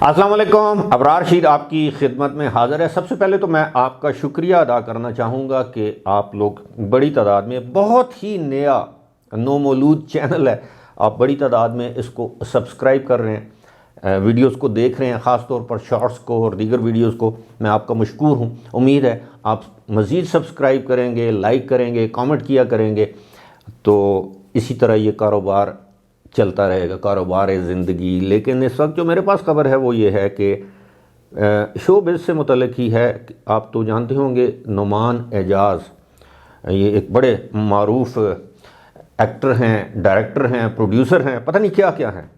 अस्सलाम वालेकुम। अबरार रशीद आपकी खिदमत में हाज़िर है। सबसे पहले तो मैं आपका शुक्रिया अदा करना चाहूँगा कि आप लोग बड़ी तादाद में, बहुत ही नया नौमौलूद चैनल है, आप बड़ी तादाद में इसको सब्सक्राइब कर रहे हैं, वीडियोस को देख रहे हैं, ख़ास तौर पर शॉर्ट्स को और दीगर वीडियोस को। मैं आपका मशकूर हूँ। उम्मीद है आप मज़ीद सब्सक्राइब करेंगे, लाइक करेंगे, कमेंट किया करेंगे, तो इसी तरह ये कारोबार चलता रहेगा, कारोबार ज़िंदगी। लेकिन इस वक्त जो मेरे पास खबर है वो ये है कि शोबिज़ से मुतल्लिक ही है। आप तो जानते होंगे नुमान एजाज़, ये एक बड़े मारूफ एक्टर हैं, डायरेक्टर हैं, प्रोड्यूसर हैं, पता नहीं क्या क्या हैं।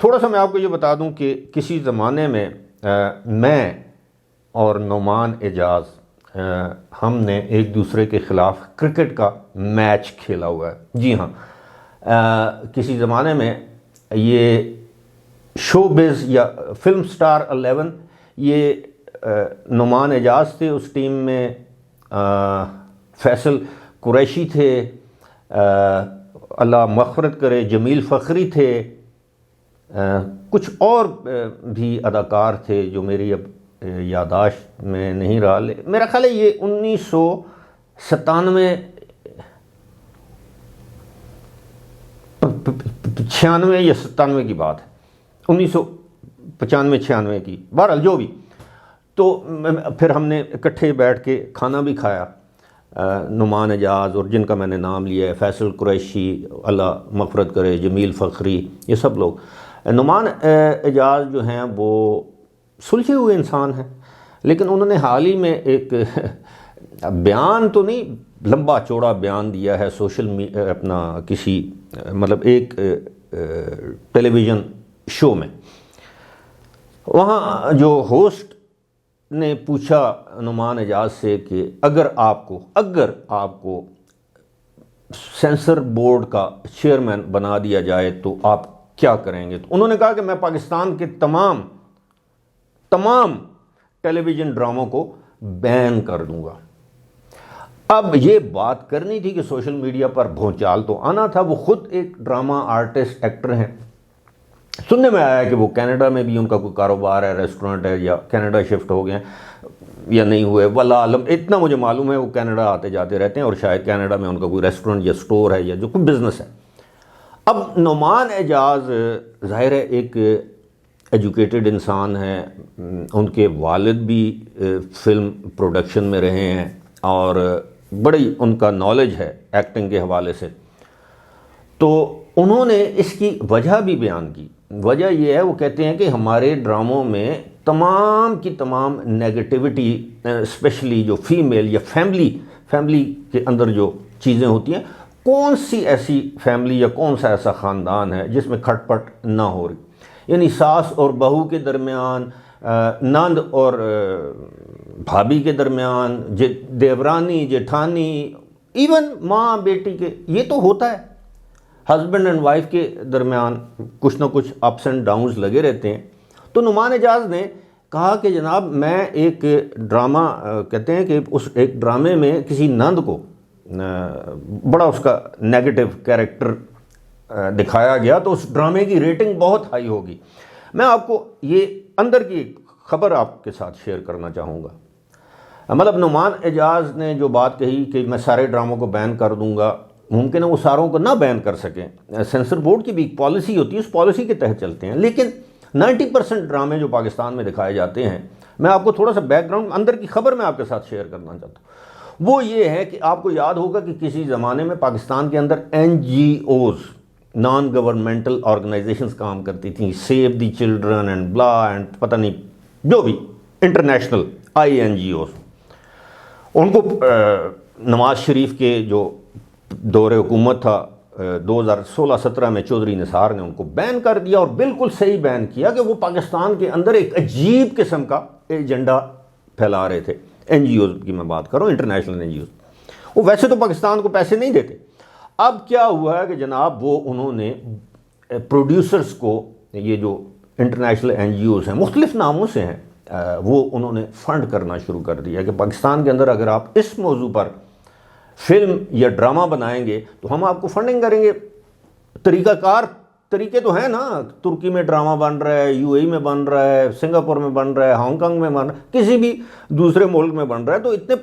थोड़ा सा मैं आपको ये बता दूं कि किसी ज़माने में मैं और नुमान एजाज़ हमने एक दूसरे के ख़िलाफ़ क्रिकेट का मैच खेला हुआ है। जी हाँ, किसी ज़माने में ये शोबिज़ या फिल्म स्टार 11, ये नुमान एजाज़ थे उस टीम में, फैसल कुरैशी थे, अल्लाह मग़फ़िरत करे जमील फ़खरी थे, कुछ और भी अदाकार थे जो मेरी अब यादाश्त में नहीं रहा। मेरा ख़्याल है ये 1997 96 या 97 की बात है, 1995-96 की, बहरहाल जो भी। तो फिर हमने इकट्ठे बैठ के खाना भी खाया, नुमान एजाज़ और जिनका मैंने नाम लिया है, फैसल कुरैशी, अल्लाह मग़फ़िरत करे जमील फ़खरी, ये सब लोग। नुमान एजाज़ जो हैं वो सुलझे हुए इंसान हैं, लेकिन उन्होंने हाल ही में एक बयान तो नहीं, लंबा चौड़ा बयान दिया है सोशल अपना किसी मतलब एक टेलीविज़न शो में। वहाँ जो होस्ट ने पूछा नुमान एजाज़ से कि अगर आपको सेंसर बोर्ड का चेयरमैन बना दिया जाए तो आप क्या करेंगे। तो उन्होंने कहा कि मैं पाकिस्तान के तमाम टेलीविज़न ड्रामों को बैन कर दूंगा। अब ये बात करनी थी कि सोशल मीडिया पर भूचाल तो आना था। वो ख़ुद एक ड्रामा आर्टिस्ट, एक्टर हैं। सुनने में आया कि वो कनाडा में भी उनका कोई कारोबार है, रेस्टोरेंट है, या कनाडा शिफ्ट हो गए या नहीं हुए, वल्लाह आलम। इतना मुझे मालूम है वो कनाडा आते जाते रहते हैं और शायद कनाडा में उनका कोई रेस्टोरेंट या स्टोर है या जो कोई बिज़नेस है। अब नुमान एजाज़ ज़ाहिर है एक एजुकेटेड इंसान है, उनके वालिद भी फ़िल्म प्रोडक्शन में रहे हैं और बड़ी उनका नॉलेज है एक्टिंग के हवाले से। तो उन्होंने इसकी वजह भी बयान की। वजह यह है, वो कहते हैं कि हमारे ड्रामों में तमाम की तमाम नेगेटिविटी, स्पेशली जो फीमेल या फैमिली के अंदर जो चीज़ें होती हैं, कौन सी ऐसी फैमिली या कौन सा ऐसा ख़ानदान है जिसमें खटपट ना हो रही। यानी सास और बहू के दरमियान, नंद और भाभी के दरमियान, देवरानी जेठानी, इवन माँ बेटी के, ये तो होता है। हस्बैंड एंड वाइफ के दरमियान कुछ ना कुछ अप्स एंड डाउन्स लगे रहते हैं। तो नुमान एजाज़ ने कहा कि जनाब मैं एक ड्रामा, कहते हैं कि उस एक ड्रामे में किसी नंद को बड़ा उसका नेगेटिव कैरेक्टर दिखाया गया, तो उस ड्रामे की रेटिंग बहुत हाई होगी। मैं आपको ये अंदर की ख़बर आपके साथ शेयर करना चाहूँगा। मतलब नुमान एजाज़ ने जो बात कही कि मैं सारे ड्रामों को बैन कर दूँगा, मुमकिन है वो सारों को ना बैन कर सकें। सेंसर बोर्ड की भी एक पॉलिसी होती है, उस पॉलिसी के तहत चलते हैं। लेकिन 90% ड्रामे जो पाकिस्तान में दिखाए जाते हैं, मैं आपको थोड़ा सा बैकग्राउंड अंदर की खबर मैं आपके साथ शेयर करना चाहता हूँ। वो ये है कि आपको याद होगा कि किसी ज़माने में पाकिस्तान के अंदर NGOs, नॉन गवर्नमेंटल ऑर्गेनाइजेशंस काम करती थी, save the children and blah and पता नहीं जो भी इंटरनेशनल INGOs। उनको नवाज शरीफ के जो दौरे हुकूमत था 2016-17 में चौधरी निसार ने उनको बैन कर दिया, और बिल्कुल सही बैन किया कि वो पाकिस्तान के अंदर एक अजीब किस्म का एजेंडा फैला रहे थे। NGOs की मैं बात कर रहा हूँ, इंटरनेशनल NGOs। वो वैसे तो पाकिस्तान को पैसे नहीं देते। अब क्या हुआ है कि जनाब वो उन्होंने प्रोड्यूसर्स को, ये जो इंटरनेशनल NGOs हैं, मुख्तलिफ नामों से हैं, वो उन्होंने फ़ंड करना शुरू कर दिया कि पाकिस्तान के अंदर अगर आप इस मौजू पर फिल्म या ड्रामा बनाएंगे तो हम आपको फंडिंग करेंगे। तरीक़ाकार طریقے تو ہیں نا، ترکی میں ڈرامہ بن رہا ہے، یو اے ای میں بن رہا ہے، سنگاپور میں بن رہا ہے، ہانگ کانگ میں بن رہا ہے، کسی بھی دوسرے ملک میں بن رہا ہے، تو اتنے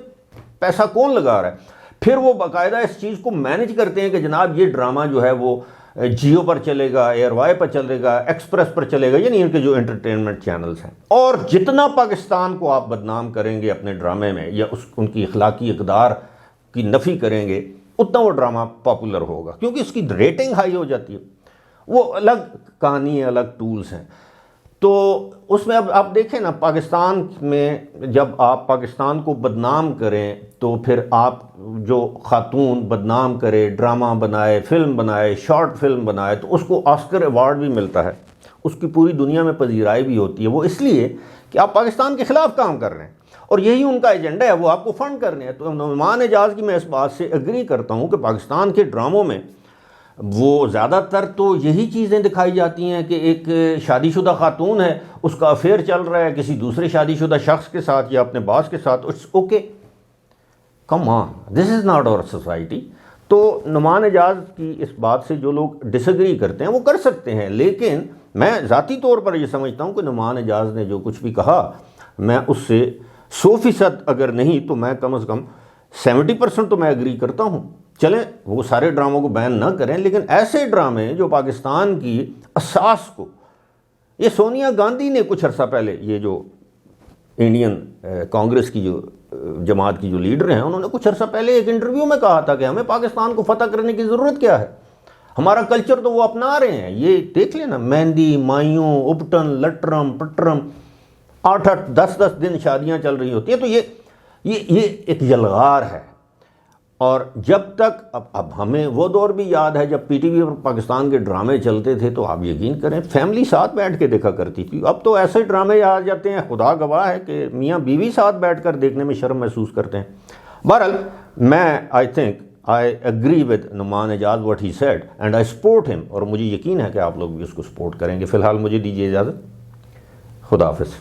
پیسہ کون لگا رہا ہے؟ پھر وہ باقاعدہ اس چیز کو مینج کرتے ہیں کہ جناب یہ ڈرامہ جو ہے وہ جیو پر چلے گا، ایئر وائی پر چلے گا، ایکسپریس پر چلے گا، یعنی ان کے جو انٹرٹینمنٹ چینلز ہیں. اور جتنا پاکستان کو آپ بدنام کریں گے اپنے ڈرامے میں یا ان کی اخلاقی اقدار کی نفی کریں گے، اتنا وہ ڈرامہ پاپولر ہوگا، کیونکہ اس کی ریٹنگ ہائی ہو جاتی ہے. وہ الگ کہانی ہے، الگ ٹولز ہیں. تو اس میں اب آپ دیکھیں نا، پاکستان میں جب آپ پاکستان کو بدنام کریں تو پھر آپ جو خاتون بدنام کرے، ڈرامہ بنائے، فلم بنائے، شارٹ فلم بنائے، تو اس کو آسکر ایوارڈ بھی ملتا ہے، اس کی پوری دنیا میں پذیرائی بھی ہوتی ہے. وہ اس لیے کہ آپ پاکستان کے خلاف کام کر رہے ہیں اور یہی ان کا ایجنڈا ہے، وہ آپ کو فنڈ کر رہے ہیں. تو نعمان اعجاز کی میں اس بات سے ایگری کرتا ہوں کہ پاکستان کے ڈراموں میں وہ زیادہ تر تو یہی چیزیں دکھائی جاتی ہیں کہ ایک شادی شدہ خاتون ہے، اس کا افیئر چل رہا ہے کسی دوسرے شادی شدہ شخص کے ساتھ یا اپنے باس کے ساتھ. It's okay, come on, this is not our society. تو نعمان اعجاز کی اس بات سے جو لوگ ڈس ایگری کرتے ہیں وہ کر سکتے ہیں، لیکن میں ذاتی طور پر یہ سمجھتا ہوں کہ نعمان اعجاز نے جو کچھ بھی کہا، میں اس سے 100% اگر نہیں تو میں کم از کم 70% تو میں ایگری کرتا ہوں. چلیں وہ سارے ڈراموں کو بین نہ کریں، لیکن ایسے ڈرامے جو پاکستان کی اساس کو، یہ سونیا گاندھی نے کچھ عرصہ پہلے، یہ جو انڈین کانگریس کی جو جماعت کی جو لیڈر ہیں، انہوں نے کچھ عرصہ پہلے ایک انٹرویو میں کہا تھا کہ ہمیں پاکستان کو فتح کرنے کی ضرورت کیا ہے، ہمارا کلچر تو وہ اپنا رہے ہیں. یہ دیکھ لینا، مہندی، مائیوں، اپٹن، لٹرم، پٹرم، 8-8 10-10 دن شادیاں چل رہی ہوتی ہیں. تو یہ ایک یلغار ہے. اور جب تک اب ہمیں وہ دور بھی یاد ہے جب پی ٹی وی پر پاکستان کے ڈرامے چلتے تھے، تو آپ یقین کریں فیملی ساتھ بیٹھ کے دیکھا کرتی تھی. اب تو ایسے ڈرامے آ جاتے ہیں، خدا گواہ ہے کہ میاں بیوی ساتھ بیٹھ کر دیکھنے میں شرم محسوس کرتے ہیں. بہرحال میں I agree with Noman Ejaz what he said and I support him، اور مجھے یقین ہے کہ آپ لوگ بھی اس کو سپورٹ کریں گے. فی الحال مجھے دیجیے اجازت، خدا حافظ.